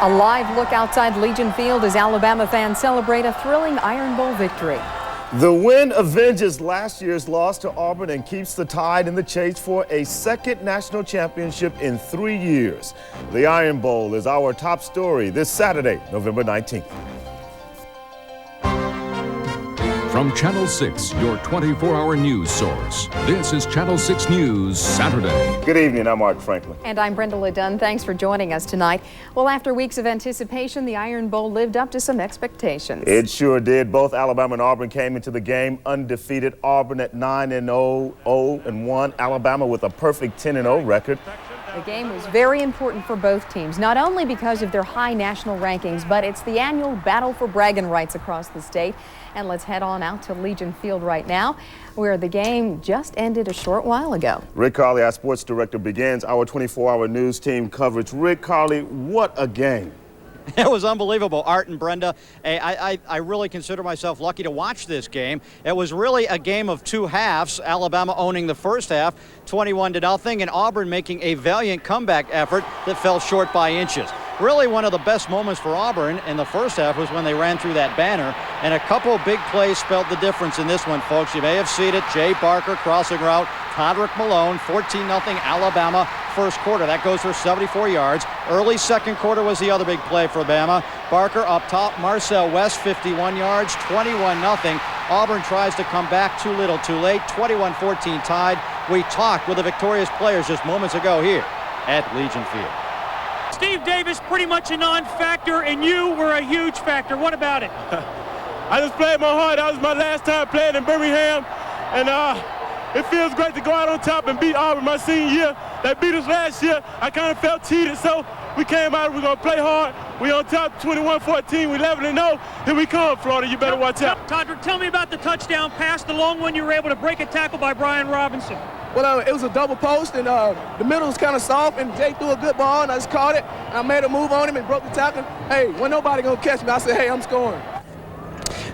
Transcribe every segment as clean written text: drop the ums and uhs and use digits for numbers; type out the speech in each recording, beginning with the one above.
A live look outside Legion Field as Alabama fans celebrate a thrilling Iron Bowl victory. The win avenges last year's loss to Auburn and keeps the Tide in the chase for a second national championship in 3 years. The Iron Bowl is our top story this Saturday, November 19th. From Channel 6, your 24-hour news source. This is Channel 6 News Saturday. Good evening, I'm Mark Franklin. And I'm Brenda Ladun. Thanks for joining us tonight. Well, after weeks of anticipation, the Iron Bowl lived up to some expectations. It sure did. Both Alabama and Auburn came into the game undefeated. Auburn at 9-0, 0-1. Alabama with a perfect 10-0 record. The game was very important for both teams, not only because of their high national rankings, but it's the annual battle for bragging rights across the state. And let's head on out to Legion Field right now, where the game just ended a short while ago. Rick Karle, our sports director, begins our 24-hour news team coverage. Rick Karle, what a game. It was unbelievable, Art and Brenda. I really consider myself lucky to watch this game. It was really a game of two halves. Alabama owning the first half, 21-0, and Auburn making a valiant comeback effort that fell short by inches. Really one of the best moments for Auburn in the first half was when they ran through that banner, and a couple of big plays spelled the difference in this one, folks. You may have seen it. Jay Barker crossing route, Todrick Malone, 14-0 Alabama first quarter. That goes for 74 yards. Early second quarter was the other big play for Bama. Barker up top, Marcel West, 51 yards, 21-0. Auburn tries to come back, too little, too late. 21-14 Tide. We talked with the victorious players just moments ago here at Legion Field. Steve Davis, pretty much a non-factor, and you were a huge factor. What about it? I just played my heart. That was my last time playing in Birmingham, and it feels great to go out on top and beat Auburn my senior year. They beat us last year. I kind of felt cheated, so we came out. We're going to play hard. We on top 21-14. We 11-0. Here we come, Florida. You better watch out. Todrick, tell me about the touchdown pass, the long one you were able to break a tackle by Brian Robinson. Well, it was a double post, and the middle was kind of soft, and Jay threw a good ball, and I just caught it. And I made a move on him and broke the tackle. Hey, wasn't nobody going to catch me. I said, hey, I'm scoring.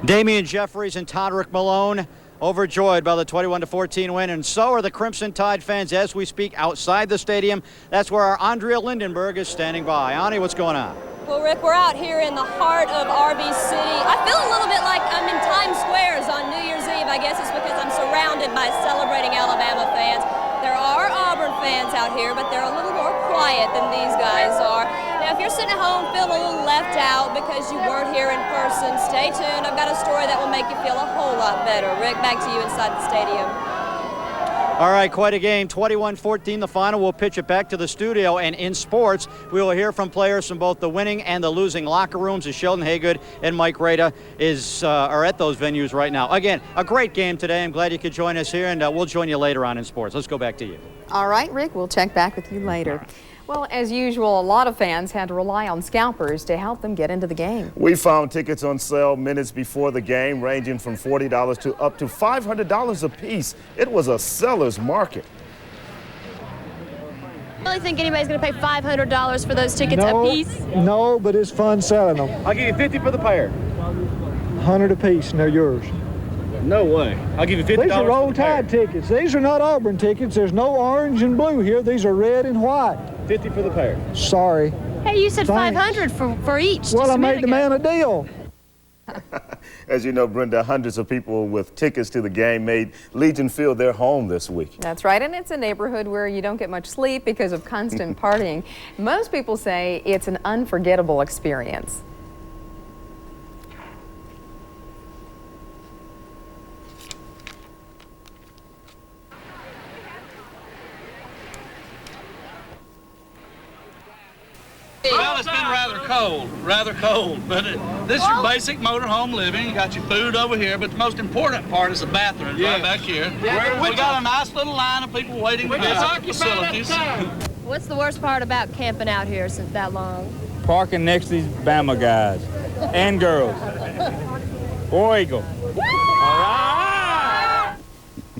Damian Jeffries and Todrick Malone overjoyed by the 21-14 win, and so are the Crimson Tide fans as we speak outside the stadium. That's where our Andrea Lindenberg is standing by. Ani, what's going on? Well, Rick, we're out here in the heart of RB City. I feel a little bit like I'm in Times Square on New Year's Eve. I guess it's because I'm surrounded by celebrating Alabama fans. There are Auburn fans out here, but they're a little more quiet than these guys are. Now, if you're sitting at home feeling a little left out because you weren't here in person, stay tuned. I've got a story that will make you feel a whole lot better. Rick, back to you inside the stadium. All right, quite a game. 21-14 the final. We'll pitch it back to the studio, and in sports, we will hear from players from both the winning and the losing locker rooms as Sheldon Haygood and Mike Rada are at those venues right now. Again, a great game today. I'm glad you could join us here, and we'll join you later on in sports. Let's go back to you. All right, Rick, we'll check back with you later. Well, as usual, a lot of fans had to rely on scalpers to help them get into the game. We found tickets on sale minutes before the game, ranging from $40 to up to $500 a piece. It was a seller's market. You really think anybody's going to pay $500 for those tickets a piece? No, but it's fun selling them. I'll give you 50 for the pair. 100 a piece, and they're yours. No way. I'll give you $50. These are Roll Tide tickets. These are not Auburn tickets. There's no orange and blue here. These are red and white. 50 for the pair. Sorry. Hey, you said Thanks. 500 for each. Well, I made the man a deal. As you know, Brenda, hundreds of people with tickets to the game made Legion Field their home this week. That's right, and it's a neighborhood where you don't get much sleep because of constant partying. Most people say it's an unforgettable experience. Well, it's been rather cold, but this is your basic motorhome living. You got your food over here, but the most important part is the bathrooms right back here. We got a nice little line of people waiting to visit the facilities. What's the worst part about camping out here since that long? Parking next to these Bama guys and girls. War Eagle. All right.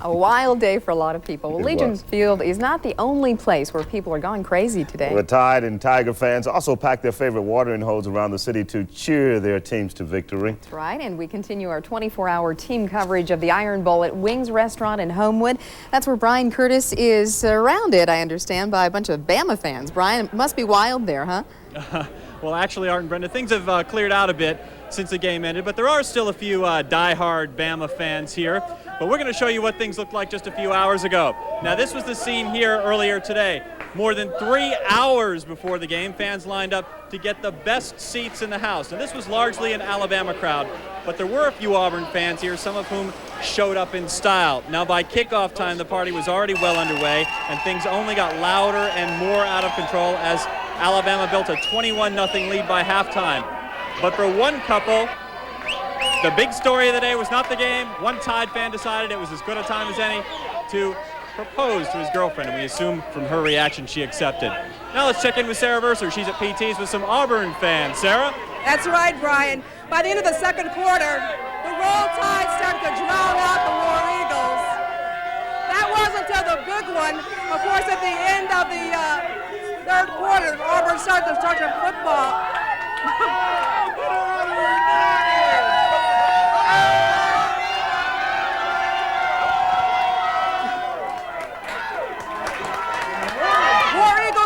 A wild day for a lot of people. Well, Legion Field is not the only place where people are going crazy today. The Tide and Tiger fans also packed their favorite watering holes around the city to cheer their teams to victory. That's right, and we continue our 24-hour team coverage of the Iron Bowl at Wings Restaurant in Homewood. That's where Brian Curtis is surrounded, I understand, by a bunch of Bama fans. Brian, it must be wild there, huh? Well, actually, Art and Brenda, things have cleared out a bit since the game ended, but there are still a few die-hard Bama fans here. But we're going to show you what things looked like just a few hours ago. Now, this was the scene here earlier today. More than 3 hours before the game, fans lined up to get the best seats in the house. And this was largely an Alabama crowd, but there were a few Auburn fans here, some of whom showed up in style. Now, by kickoff time, the party was already well underway, and things only got louder and more out of control as Alabama built a 21-0 lead by halftime. But for one couple, the big story of the day was not the game. One Tide fan decided it was as good a time as any to propose to his girlfriend, and we assume from her reaction she accepted. Now let's check in with Sarah Verser. She's at PT's with some Auburn fans. Sarah? That's right, Brian. By the end of the second quarter, the Roll Tide started to drown out the War Eagles. That wasn't until the big one. Of course, at the end of the third quarter, Auburn started to start their football.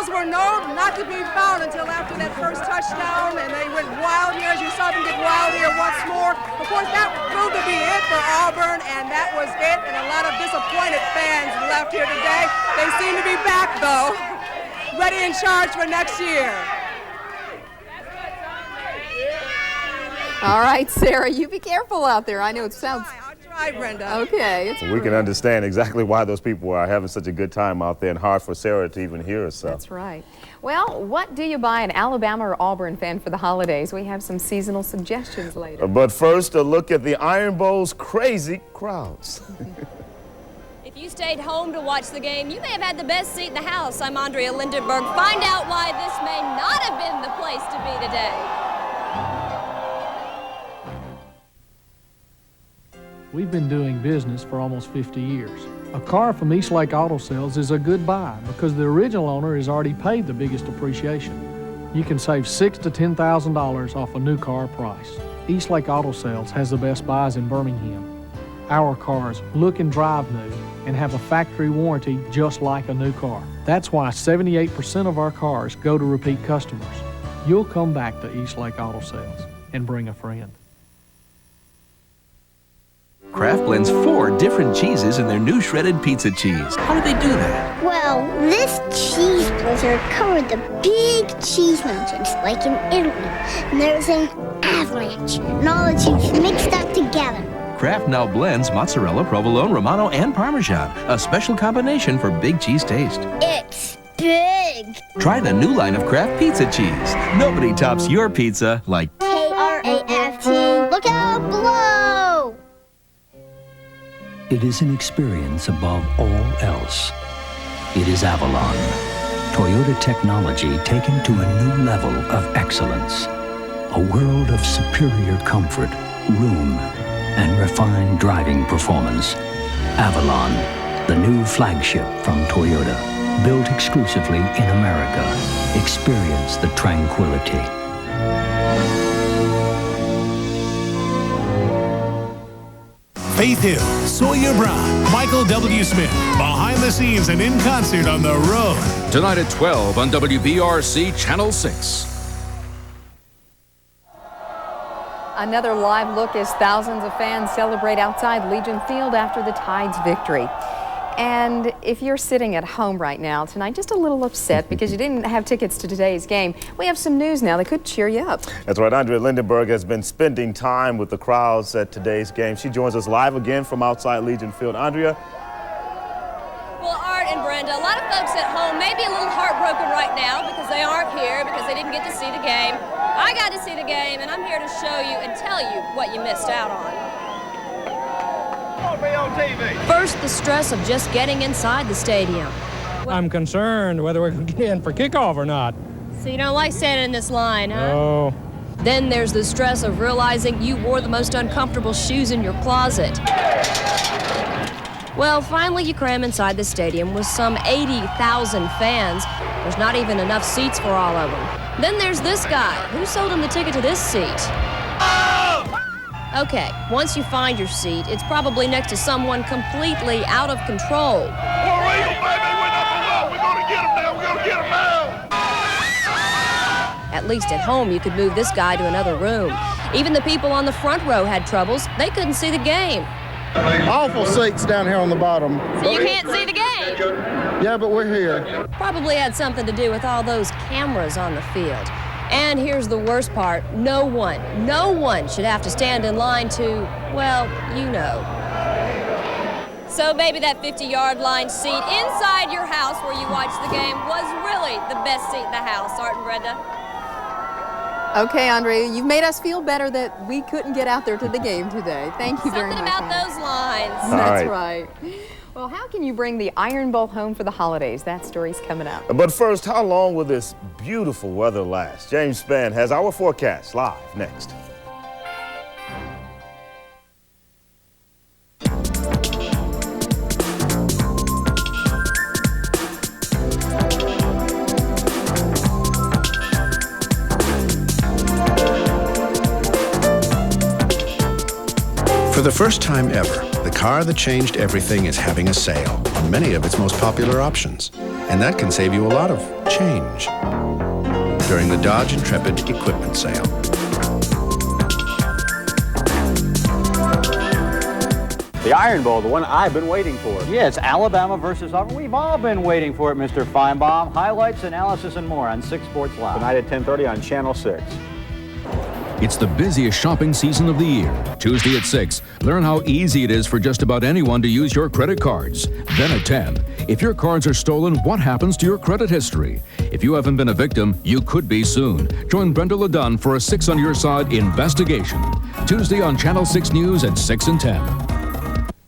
Were known not to be found until after that first touchdown, and they went wild here, as you saw them get wild here once more. Of course, that proved to be it for Auburn, and that was it, and a lot of disappointed fans left here today. They seem to be back, though, ready in charge for next year. All right, Sarah, you be careful out there. I know it sounds... Hi, Brenda. Okay. We can understand exactly why those people are having such a good time out there, and hard for Sarah to even hear herself. That's right. Well, what do you buy an Alabama or Auburn fan for the holidays? We have some seasonal suggestions later. But first, a look at the Iron Bowl's crazy crowds. If you stayed home to watch the game, you may have had the best seat in the house. I'm Andrea Lindenberg. Find out why this may not have been the place to be today. We've been doing business for almost 50 years. A car from East Lake Auto Sales is a good buy because the original owner has already paid the biggest appreciation. You can save $6,000 to $10,000 off a new car price. East Lake Auto Sales has the best buys in Birmingham. Our cars look and drive new and have a factory warranty just like a new car. That's why 78% of our cars go to repeat customers. You'll come back to East Lake Auto Sales and bring a friend. Kraft blends 4 different cheeses in their new shredded pizza cheese. How do they do that? Well, this cheese blizzard covered the big cheese mountains, like in Italy. And there's an avalanche, and all the cheese mixed up together. Kraft now blends mozzarella, provolone, Romano, and Parmesan, a special combination for big cheese taste. It's big. Try the new line of Kraft pizza cheese. Nobody tops your pizza like K-R-A-F-T. Look out below! It is an experience above all else. It is Avalon, Toyota technology taken to a new level of excellence. A world of superior comfort, room, and refined driving performance. Avalon, the new flagship from Toyota, built exclusively in America. Experience the tranquility. Faith Hill, Sawyer Brown, Michael W. Smith, behind the scenes and in concert on the road. Tonight at 12 on WBRC Channel 6. Another live look as thousands of fans celebrate outside Legion Field after the Tide's victory. And if you're sitting at home right now tonight, just a little upset because you didn't have tickets to today's game, we have some news now that could cheer you up. That's right. Andrea Lindenberg has been spending time with the crowds at today's game. She joins us live again from outside Legion Field. Andrea? Well, Art and Brenda, a lot of folks at home may be a little heartbroken right now because they aren't here, because they didn't get to see the game. I got to see the game, and I'm here to show you and tell you what you missed out on. On TV. First, the stress of just getting inside the stadium. I'm concerned whether we can get in for kickoff or not. So you don't like standing in this line, huh? No. Then there's the stress of realizing you wore the most uncomfortable shoes in your closet. Well, finally you cram inside the stadium with some 80,000 fans. There's not even enough seats for all of them. Then there's this guy. Who sold him the ticket to this seat? Okay, once you find your seat, it's probably next to someone completely out of control. For real, baby, we're number one. We're going to get him now. We're going to get him now. At least at home, you could move this guy to another room. Even the people on the front row had troubles. They couldn't see the game. Awful seats down here on the bottom. So you can't see the game? Yeah, but we're here. Probably had something to do with all those cameras on the field. And here's the worst part. No one should have to stand in line to, well, you know. So maybe that 50-yard line seat inside your house where you watch the game was really the best seat in the house, Art and Brenda. Okay, Andrea, you've made us feel better that we couldn't get out there to the game today. Thank you very much. Something about those lines. That's right. Well, how can you bring the Iron Bowl home for the holidays? That story's coming up. But first, how long will this beautiful weather last? James Spann has our forecast live next. For the first time ever, the car that changed everything is having a sale on many of its most popular options. And that can save you a lot of change during the Dodge Intrepid Equipment Sale. The Iron Bowl, the one I've been waiting for. Yeah, it's Alabama versus Auburn. We've all been waiting for it, Mr. Feinbaum. Highlights, analysis, and more on 6 Sports Live. Tonight at 10:30 on Channel 6. It's the busiest shopping season of the year. Tuesday at 6, learn how easy it is for just about anyone to use your credit cards. Then at 10, if your cards are stolen, what happens to your credit history? If you haven't been a victim, you could be soon. Join Brenda Ladun for a 6 on Your Side investigation. Tuesday on Channel 6 News at 6 and 10.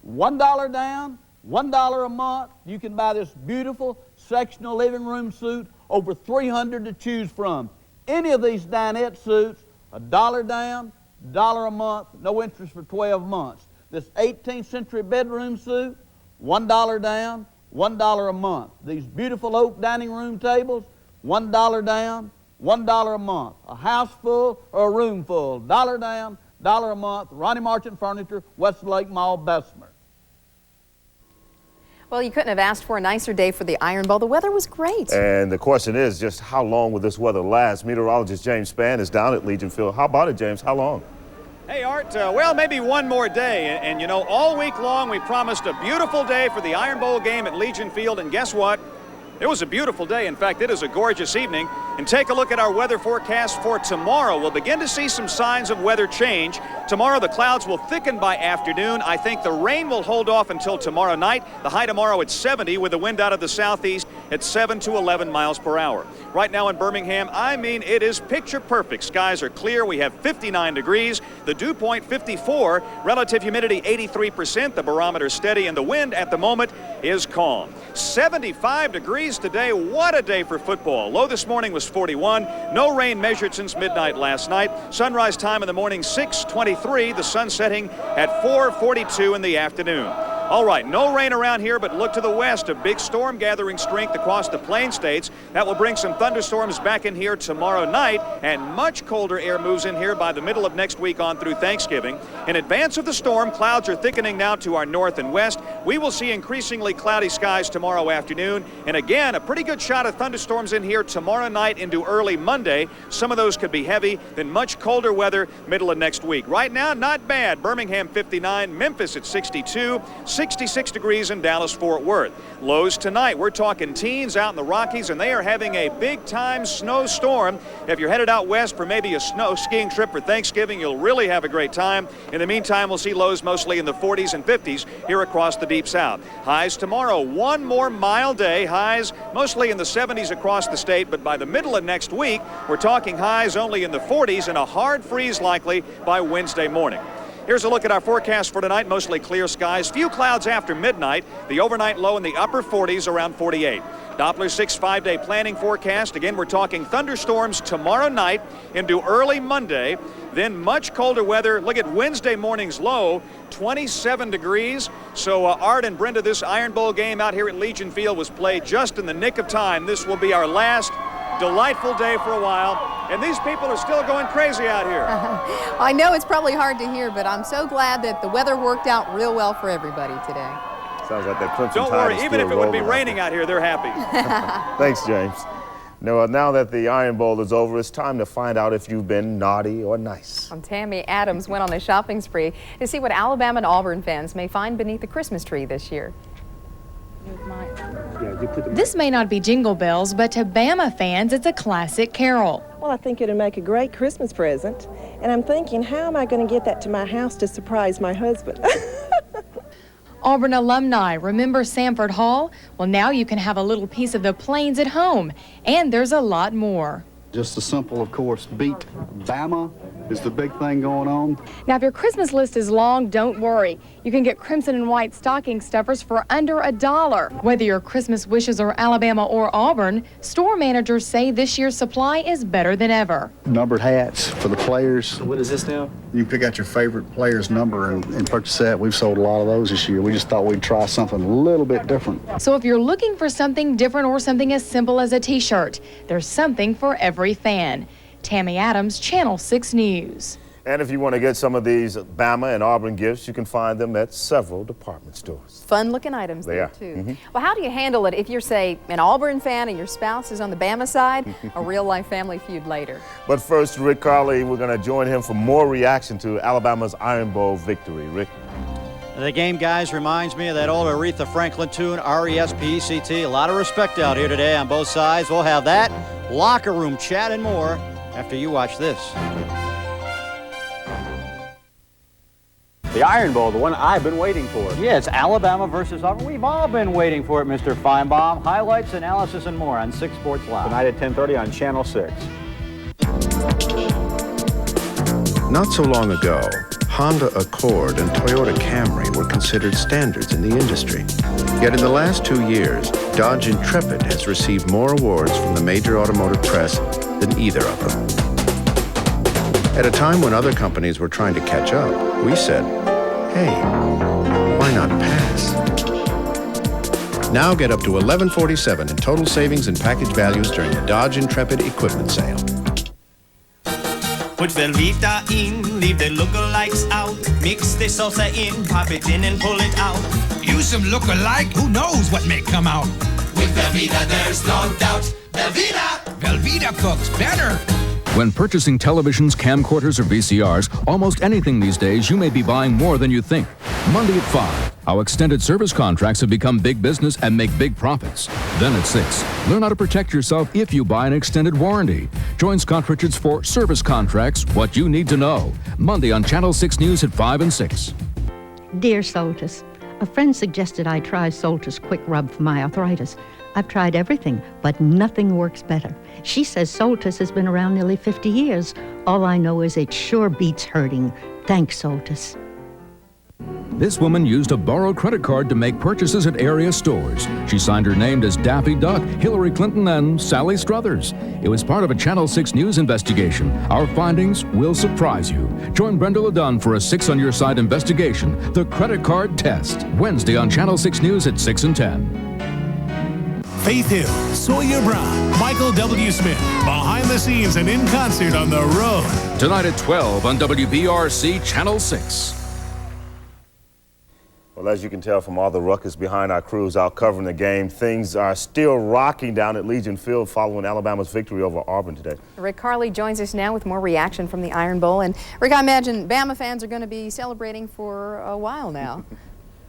$1 down, $1 a month. You can buy this beautiful sectional living room suite, over 300 to choose from. Any of these dinette suits, $1 down, $1 a month, no interest for 12 months. This 18th century bedroom suite, $1 down, $1 a month. These beautiful oak dining room tables, $1 down, $1 a month. A house full or a room full, $1 down, $1 a month. Ronnie Marchant Furniture, Westlake Mall, Bessemer. Well, you couldn't have asked for a nicer day for the Iron Bowl. The weather was great. And the question is just how long will this weather last? Meteorologist James Spann is down at Legion Field. How about it, James? How long? Hey, Art, well, maybe one more day. And, you know, all week long we promised a beautiful day for the Iron Bowl game at Legion Field. And guess what? It was a beautiful day. In fact, it is a gorgeous evening. And take a look at our weather forecast for tomorrow. We'll begin to see some signs of weather change. Tomorrow, the clouds will thicken by afternoon. I think the rain will hold off until tomorrow night. The high tomorrow at 70 with the wind out of the southeast at 7 to 11 miles per hour. Right now in Birmingham, I mean, it is picture perfect. Skies are clear. We have 59 degrees. The dew point 54. Relative humidity 83%. The barometer steady. And the wind at the moment is calm. 75 degrees today. What a day for football. Low this morning was 41. No rain measured since midnight last night. Sunrise time in the morning 6:23. The sun setting at 4:42 in the afternoon. All right, no rain around here, but look to the west. A big storm gathering strength across the Plain States. That will bring some thunderstorms back in here tomorrow night, and much colder air moves in here by the middle of next week on through Thanksgiving. In advance of the storm, clouds are thickening now to our north and west. We will see increasingly cloudy skies tomorrow afternoon, and again, a pretty good shot of thunderstorms in here tomorrow night into early Monday. Some of those could be heavy, then much colder weather middle of next week. Right now, not bad. Birmingham 59, Memphis at 62, 66 degrees in Dallas-Fort Worth. Lows tonight, we're talking teens out in the Rockies, and they are having a big-time snowstorm. If you're headed out west for maybe a snow skiing trip for Thanksgiving, you'll really have a great time. In the meantime, we'll see lows mostly in the 40s and 50s here across the Deep South. Highs tomorrow, one more mild day. Highs mostly in the 70s across the state, but by the middle of next week, we're talking highs only in the 40s and a hard freeze likely by Wednesday morning. Here's a look at our forecast for tonight. Mostly clear skies. Few clouds after midnight. The overnight low in the upper 40s, around 48. Doppler 6 5-day planning forecast. Again, we're talking thunderstorms tomorrow night into early Monday. Then much colder weather. Look at Wednesday morning's low, 27 degrees. So Art and Brenda, this Iron Bowl game out here at Legion Field was played just in the nick of time. This will be our last delightful day for a while. And these people are still going crazy out here. I know it's probably hard to hear, but I'm so glad that the weather worked out real well for everybody today. Sounds like that Clemson Don't worry, even if it would be raining out here, they're happy. Thanks, James. Now that the Iron Bowl is over, it's time to find out if you've been naughty or nice. Tammy Adams went on a shopping spree to see what Alabama and Auburn fans may find beneath the Christmas tree this year. This may not be Jingle Bells, but to Bama fans, it's a classic carol. Well, I think it'll make a great Christmas present. And I'm thinking, how am I going to get that to my house to surprise my husband? Auburn alumni, remember Sanford Hall? Well, now you can have a little piece of the Plains at home. And there's a lot more. Just a simple, of course, beat Bama is the big thing going on. Now, if your Christmas list is long, don't worry. You can get crimson and white stocking stuffers for under $1. Whether your Christmas wishes are Alabama or Auburn, store managers say this year's supply is better than ever. Numbered hats for the players. So what is this now? You can pick out your favorite player's number and purchase that. We've sold a lot of those this year. We just thought we'd try something a little bit different. So if you're looking for something different or something as simple as a t-shirt, there's something for every fan. Tammy Adams, Channel 6 News. And if you want to get some of these Bama and Auburn gifts, you can find them at several department stores. Fun-looking items They there, are. too. Well, how do you handle it if you're, say, an Auburn fan and your spouse is on the Bama side? A real-life family feud later. But first, Rick Karle, we're going to join him for more reaction to Alabama's Iron Bowl victory. Rick? The game, guys, reminds me of that old Aretha Franklin tune, R-E-S-P-E-C-T. A lot of respect out here today on both sides. We'll have that, locker room chat, and more after you watch this. The Iron Bowl, the one I've been waiting for. Yeah, it's Alabama versus Auburn. We've all been waiting for it, Mr. Feinbaum. Highlights, analysis, and more on 6 Sports Live. Tonight at 10:30 on Channel 6. Not so long ago, Honda Accord and Toyota Camry were considered standards in the industry. Yet in the last 2 years, Dodge Intrepid has received more awards from the major automotive press than either of them. At a time when other companies were trying to catch up, we said, hey, why not pass? Now get up to $1147 in total savings and package values during the Dodge Intrepid equipment sale. Put Velveeta in, leave the lookalikes out. Mix the salsa in, pop it in and pull it out. Use some lookalike, who knows what may come out. With Velveeta, there's no doubt. Velveeta! Velveeta cooks better. When purchasing televisions, camcorders, or VCRs, almost anything these days, you may be buying more than you think. Monday at 5, how extended service contracts have become big business and make big profits. Then at 6, learn how to protect yourself if you buy an extended warranty. Join Scott Richards for Service Contracts, What You Need to Know. Monday on Channel 6 News at 5 and 6. Dear Soltis, a friend suggested I try Soltis Quick Rub for my arthritis. I've tried everything, but nothing works better. She says Soltis has been around nearly 50 years. All I know is it sure beats hurting. Thanks, Soltis. This woman used a borrowed credit card to make purchases at area stores. She signed her name as Daffy Duck, Hillary Clinton, and Sally Struthers. It was part of a Channel 6 News investigation. Our findings will surprise you. Join Brenda Ladun for a 6 on Your Side investigation, The Credit Card Test, Wednesday on Channel 6 News at 6 and 10. Faith Hill, Sawyer Brown, Michael W. Smith, behind the scenes and in concert on the road. Tonight at 12 on WBRC Channel 6. Well, as you can tell from all the ruckus behind our crews out covering the game, things are still rocking down at Legion Field following Alabama's victory over Auburn today. Rick Karle joins us now with more reaction from the Iron Bowl. And Rick, I imagine Bama fans are going to be celebrating for a while now.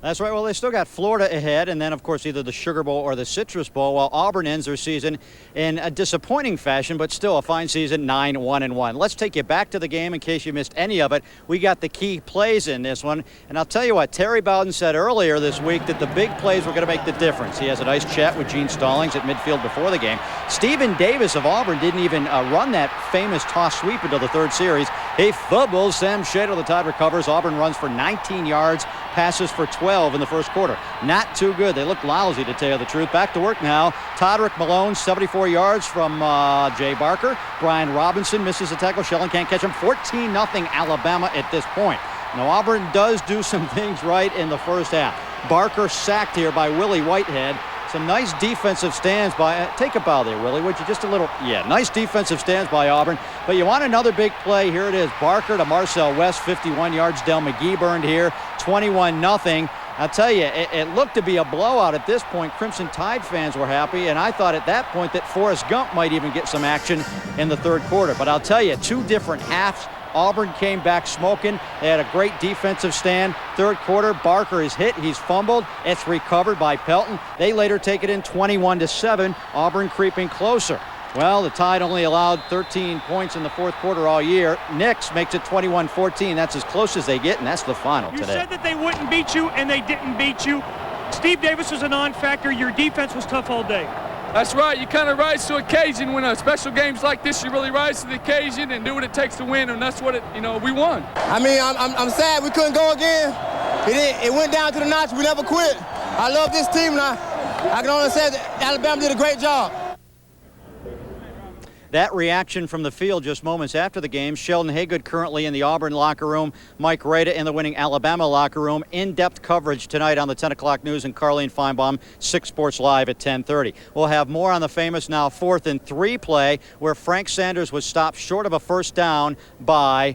That's right. Well, they still got Florida ahead, and then, of course, either the Sugar Bowl or the Citrus Bowl, while Auburn ends their season in a disappointing fashion, but still a fine season, 9-1-1. Let's take you back to the game in case you missed any of it. We got the key plays in this one, and I'll tell you what, Terry Bowden said earlier this week that the big plays were going to make the difference. He has a nice chat with Gene Stallings at midfield before the game. Stephen Davis of Auburn didn't even run that famous toss sweep until the third series. He fumbles. Sam Shade on the Tide recovers. Auburn runs for 19 yards, passes for 12 in the first quarter. Not too good. They look lousy, to tell you the truth. Back to work now. Todrick Malone, 74 yards from Jay Barker. Brian Robinson misses a tackle. Sheldon can't catch him. 14-0 Alabama at this point. Now, Auburn does do some things right in the first half. Barker sacked here by Willie Whitehead. Some nice defensive stands by, take a bow there, Willie, would you? Just a little, yeah, nice defensive stands by Auburn. But you want another big play, here it is. Barker to Marcel West, 51 yards. Del McGee burned here, 21-0. I'll tell you, it looked to be a blowout at this point. Crimson Tide fans were happy, and I thought at that point that Forrest Gump might even get some action in the third quarter. But I'll tell you, two different halves. Auburn came back smoking. They had a great defensive stand. Third quarter, Barker is hit. He's fumbled. It's recovered by Pelton. They later take it in 21-7. Auburn creeping closer. Well, the Tide only allowed 13 points in the fourth quarter all year. Nix makes it 21-14. That's as close as they get, and that's the final today. You said that they wouldn't beat you, and they didn't beat you. Steve Davis was a non-factor. Your defense was tough all day. That's right. You kind of rise to occasion when a special games like this. You really rise to the occasion and do what it takes to win, and that's what we won. I mean, I'm sad we couldn't go again. It went down to the notch. We never quit. I love this team, and I can only say that Alabama did a great job. That reaction from the field just moments after the game. Sheldon Haygood currently in the Auburn locker room. Mike Rada in the winning Alabama locker room. In-depth coverage tonight on the 10 o'clock news and Karle Feinbaum, 6 Sports Live at 10:30. We'll have more on the famous now 4th and 3 play where Frank Sanders was stopped short of a first down by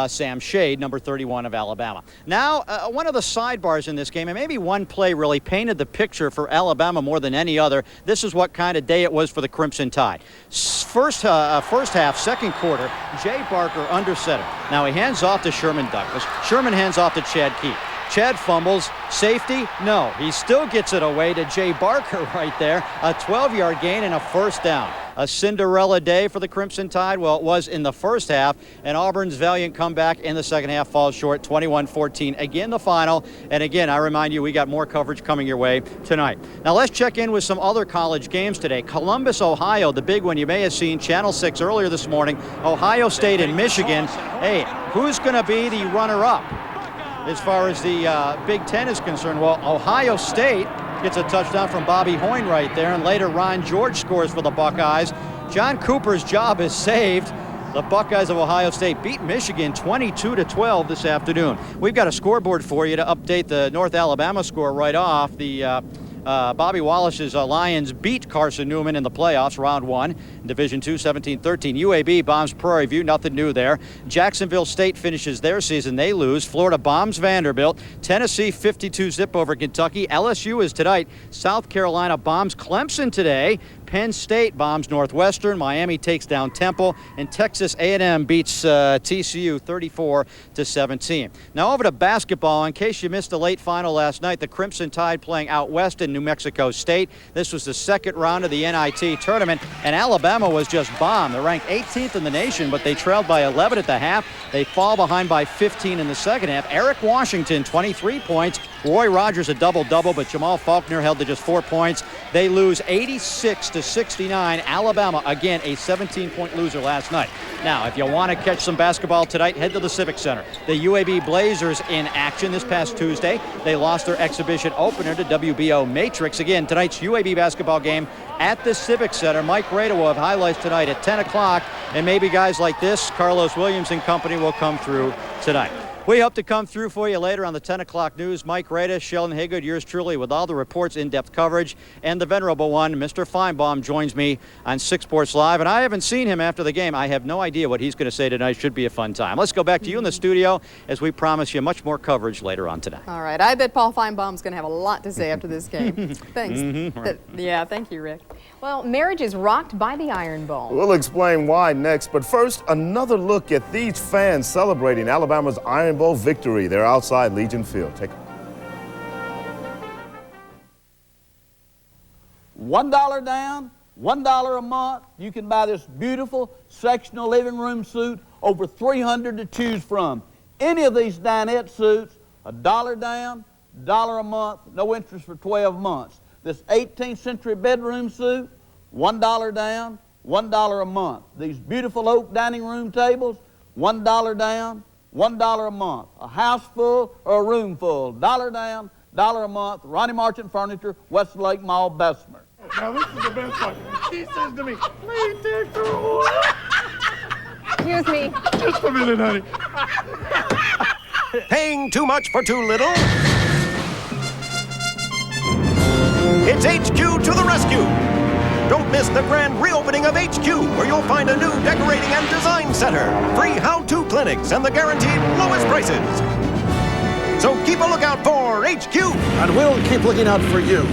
Sam Shade, number 31 of Alabama. Now, one of the sidebars in this game, and maybe one play really painted the picture for Alabama more than any other. This is what kind of day it was for the Crimson Tide. First half, second quarter, Jay Barker under center. Now he hands off to Sherman Douglas. Sherman hands off to Chad Keith. Chad fumbles. Safety? No. He still gets it away to Jay Barker right there. A 12-yard gain and a first down. A Cinderella day for the Crimson Tide? Well, it was in the first half, and Auburn's valiant comeback in the second half falls short, 21-14. Again, the final, and again, I remind you, we got more coverage coming your way tonight. Now, let's check in with some other college games today. Columbus, Ohio, the big one you may have seen, Channel 6 earlier this morning. Ohio State and Michigan. Hey, who's going to be the runner-up as far as the Big Ten is concerned? Well, Ohio State gets a touchdown from Bobby Hoyne right there, and later Ron George scores for the Buckeyes. John Cooper's job is saved. The Buckeyes of Ohio State beat Michigan 22-12 this afternoon. We've got a scoreboard for you to update the North Alabama score right off. The Bobby Wallace's Lions beat Carson Newman in the playoffs, round 1. Division II, 17-13. UAB bombs Prairie View, nothing new there. Jacksonville State finishes their season. They lose. Florida bombs Vanderbilt. Tennessee 52-zip over Kentucky. LSU is tonight. South Carolina bombs Clemson today. Penn State bombs Northwestern. Miami takes down Temple. And Texas A&M beats TCU 34-17. Now over to basketball. In case you missed the late final last night, the Crimson Tide playing out west in New Mexico State. This was the second round of the NIT tournament, and Alabama was just bombed. They're ranked 18th in the nation, but they trailed by 11 at the half. They fall behind by 15 in the second half. Eric Washington, 23 points. Roy Rogers, a double-double, but Jamal Faulkner held to just 4 points. They lose 86-69. Alabama, again, a 17-point loser last night. Now, if you want to catch some basketball tonight, head to the Civic Center. The UAB Blazers in action this past Tuesday. They lost their exhibition opener to WBO Matrix. Again, tonight's UAB basketball game at the Civic Center. Mike Rada will have highlights tonight at 10 o'clock, and maybe guys like this, Carlos Williams and company, will come through tonight. We hope to come through for you later on the 10 o'clock news. Mike Rada, Sheldon Haygood, yours truly, with all the reports, in-depth coverage. And the venerable one, Mr. Feinbaum, joins me on 6 Sports Live. And I haven't seen him after the game. I have no idea what he's going to say tonight. Should be a fun time. Let's go back to you in the studio as we promise you much more coverage later on today. All right. I bet Paul Feinbaum's going to have a lot to say after this game. Thanks. Right. Yeah, thank you, Rick. Well, marriage is rocked by the Iron Bowl. We'll explain why next, but first, another look at these fans celebrating Alabama's Iron Bowl victory. They're outside Legion Field. Take a $1 down, $1 a month. You can buy this beautiful sectional living room suite, over 300 to choose from. Any of these dinette suites, $1 down, $1 a month, no interest for 12 months. This 18th century bedroom suite, $1 down, $1 a month. These beautiful oak dining room tables, $1 down, $1 a month. A house full or a room full, $1 down, $1 a month. Ronnie Marchant Furniture, Westlake Mall, Bessemer. Now this is the best part. She says to me, please take her away. Excuse me. Just a minute, honey. Paying too much for too little? It's HQ to the rescue. Don't miss the grand reopening of HQ, where you'll find a new decorating and design center, free how-to clinics, and the guaranteed lowest prices. So keep a lookout for HQ. And we'll keep looking out for you.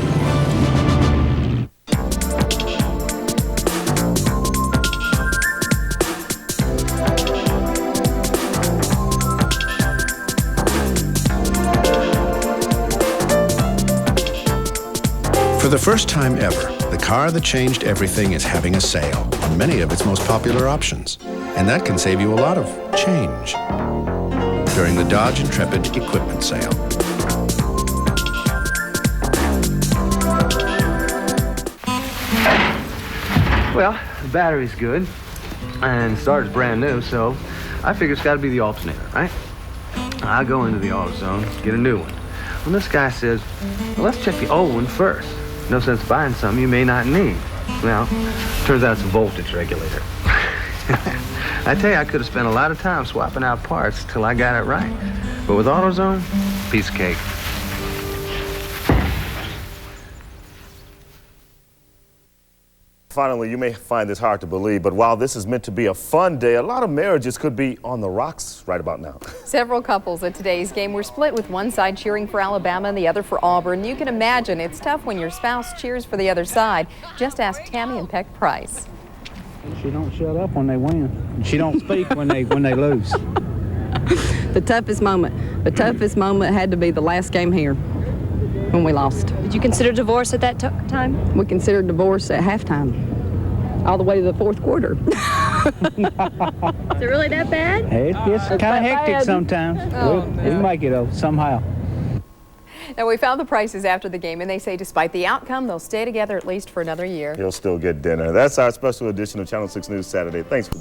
For the first time ever, the car that changed everything is having a sale on many of its most popular options. And that can save you a lot of change during the Dodge Intrepid Equipment Sale. Well, the battery's good, and the starter's brand new, so I figure it's got to be the alternator, right? I go into the AutoZone, get a new one. Well, this guy says, well, let's check the old one first. No sense buying something you may not need. Well, turns out it's a voltage regulator. I tell you, I could have spent a lot of time swapping out parts till I got it right. But with AutoZone, piece of cake. Finally, you may find this hard to believe, but while this is meant to be a fun day, a lot of marriages could be on the rocks right about now. Several couples at today's game were split, with one side cheering for Alabama and the other for Auburn. You can imagine it's tough when your spouse cheers for the other side. Just ask Tammy and Peck Price. She don't shut up when they win. She don't speak when they lose. The toughest moment had to be the last game here when we lost. Did you consider divorce at that time? We considered divorce at halftime, all the way to the fourth quarter. Is it really that bad? Hey, it gets kind of hectic sometimes. Oh, we make it though, somehow. Now, we found the Prices after the game, and they say despite the outcome, they'll stay together at least for another year. You'll still get dinner. That's our special edition of Channel 6 News Saturday. Thanks for